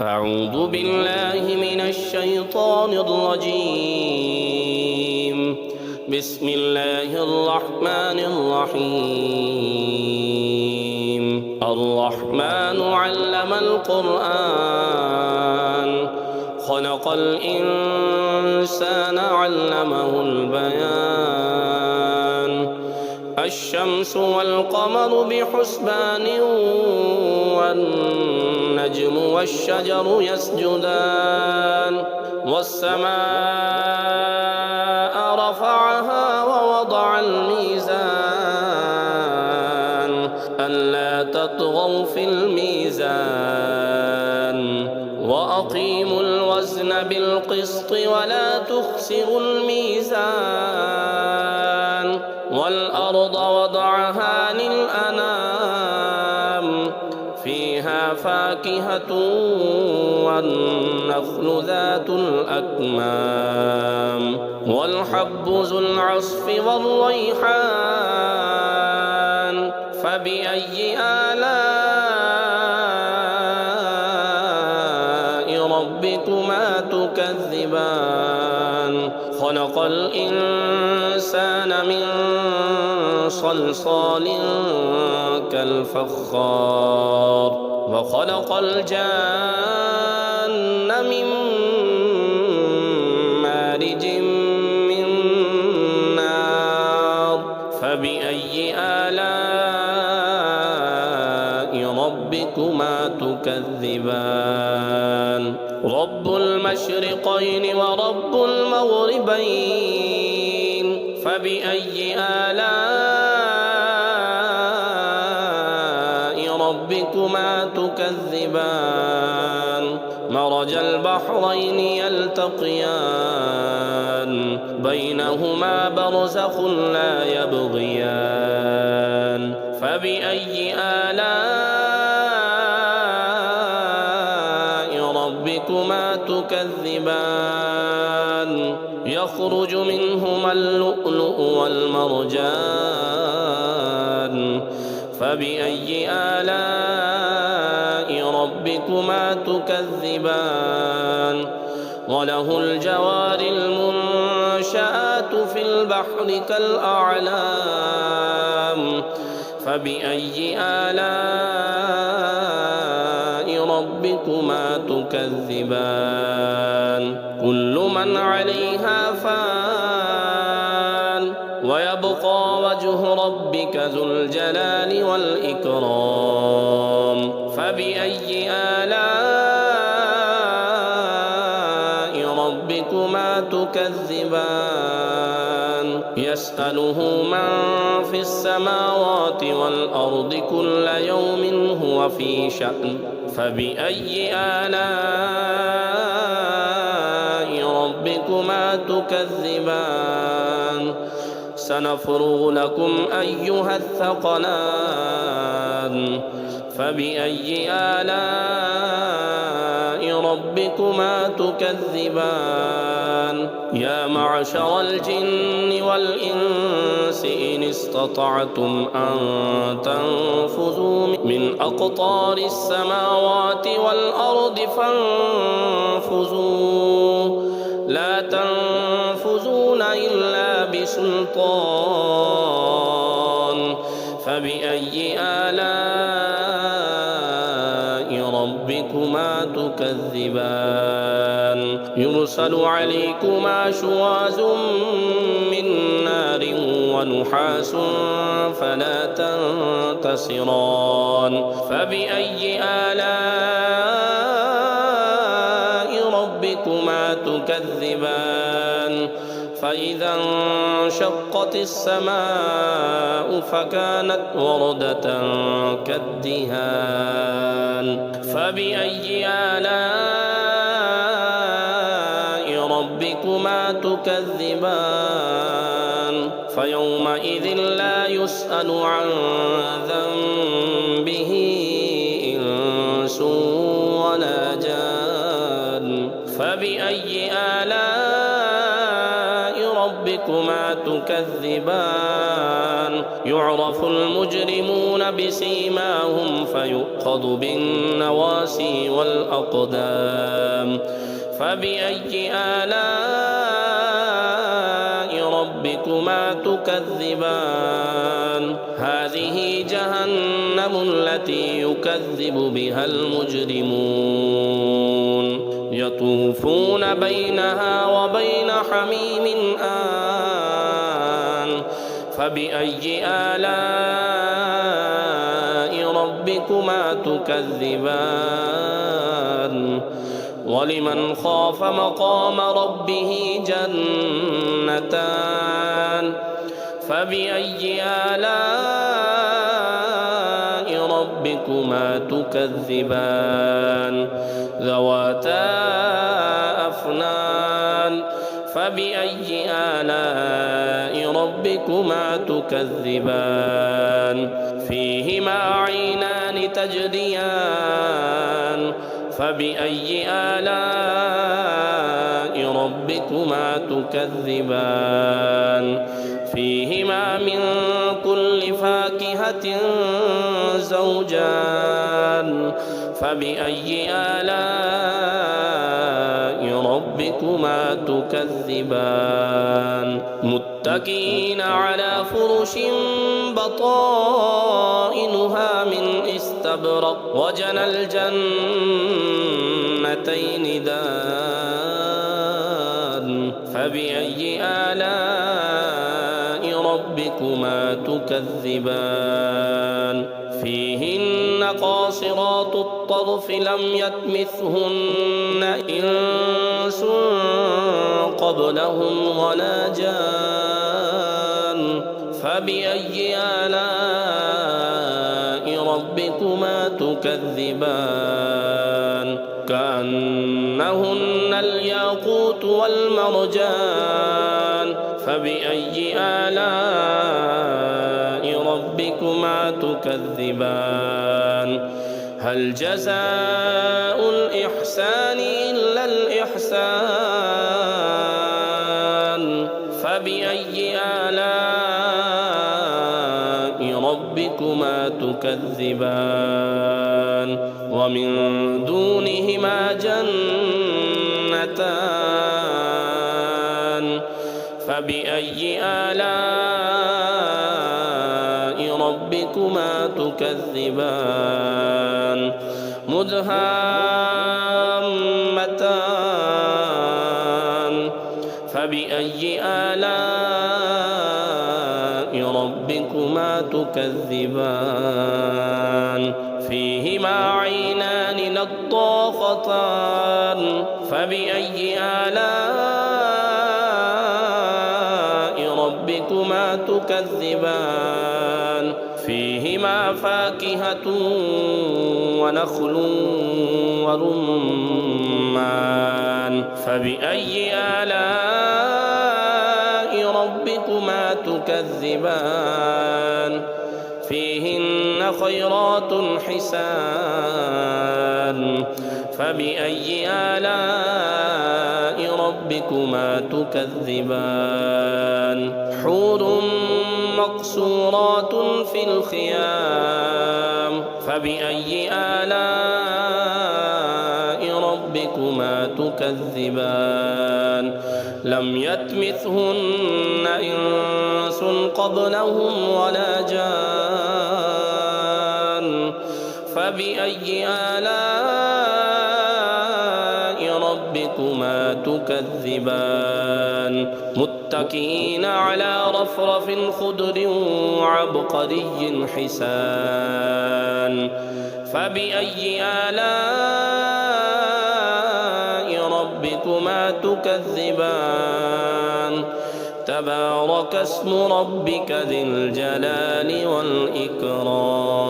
أعوذ بالله من الشيطان الرجيم. بسم الله الرحمن الرحيم. الرحمن علم القرآن خلق الإنسان علمه البيان. الشمس والقمر بحسبان والنجم والشجر يسجدان. والسماء رفعها ووضع الميزان ألا تطغوا في الميزان وأقيموا الوزن بالقسط ولا تخسروا الميزان. والأرض وضعها للأنام فيها فاكهة والنخل ذات الأكمام والحب ذو العصف والريحان. فبأي آلاء ربكما تكذبان؟ خلق الإنسان من صلصال كالفخار وخلق الجان من مارج من نار. فبأي آلاء ربكما تكذبان؟ رب المشرقين ورب المغربين. فبأي آلاء ربكما تكذبان؟ مرج البحرين يلتقيان بينهما برزخ لا يبغيان. فبأي آلاء ربكما تكذبان؟ يخرج منهما اللؤلؤ والمرجان. فبأي آلاء ربكما تكذبان؟ وله الجوار المنشآت في البحر كالأعلام. فبأي آلاء ربكما تكذبان؟ كل من عليها فان ويبقى وجه ربك ذو الجلال والإكرام. فبأي آلاء ربكما تكذبان؟ يسأله من في السماوات والأرض كل يوم هو في شأن. فبأي آلاء ربكما تكذبان؟ سنفرغ لكم أيها الثقلان. فبأي آلاء ربكما تكذبان؟ يا معشر الجن والإنس إن استطعتم أن تنفذوا من أقطار السماوات والأرض فانفذوا لا تنفذون إلا بسلطان. فبأي آلاء ربكما تكذبان؟ يرسل عليكما شواظ من نار ونحاس فلا تنتصران. فبأي آلاء ربكما تكذبان؟ فإذا انشقت السماء فكانت وردة كالدهان. فبأي آلاء ربكما تكذبان؟ فيومئذ لا يسأل عن ذنبه إنس ولا جان. فبأي آلاء ربكما تكذبان يعرف المجرمون بسيماهم فيؤخذ بالنواسي والأقدام فبأي آلاء ربكما تكذبان هذه جهنم التي يكذب بها المجرمون يطوفون بينها وبين حميم آن فبأي آلاء ربكما تكذبان ولمن خاف مقام ربه جنتان فبأي آلاء ربكما تكذبان ذواتا أفنان فبأي آلاء ربكما تكذبان فيهما عينان تجريان فبأي آلاء ربكما تكذبان فيهما من كل فاكهة زوجان فبأي آلاء ربكما تكذبان متكئين على فرش بطائنها من استبرق وجنى الجنتين دان فبأي آلاء ربكما تكذبان فيهن قاصرات الطرف لم يطمثهن إنس قبلهم ولا جان فبأي آلاء ربكما تكذبان كأنهن الياقوت والمرجان فبأي آلاء ربكما تكذبان هل جزاء الإحسان إلا الإحسان فبأي آلاء ربكما تكذبان ومن دونهما جنتان فبأي آلاء ربكما تكذبان مدهامتان فبأي آلاء ربكما تكذبان فيهما عينان نضاختان فبأي آلاء ربكما تكذبان فيهما فاكهة ونخل ورمان فبأي آلاء ربكما تكذبان فيهن خيرات حسان فبأي آلاء ربكما تكذبان حور مقصورات في الخيام فبأي آلاء ربكما تكذبان لم يطمثهن إنس قبلهم ولا جان فبأي آلاء ربكما تكذبان متكئين على رفرف خضر وعبقري حسان فبأي آلاء ربكما تكذبان تبارك اسم ربك ذي الجلال والإكرام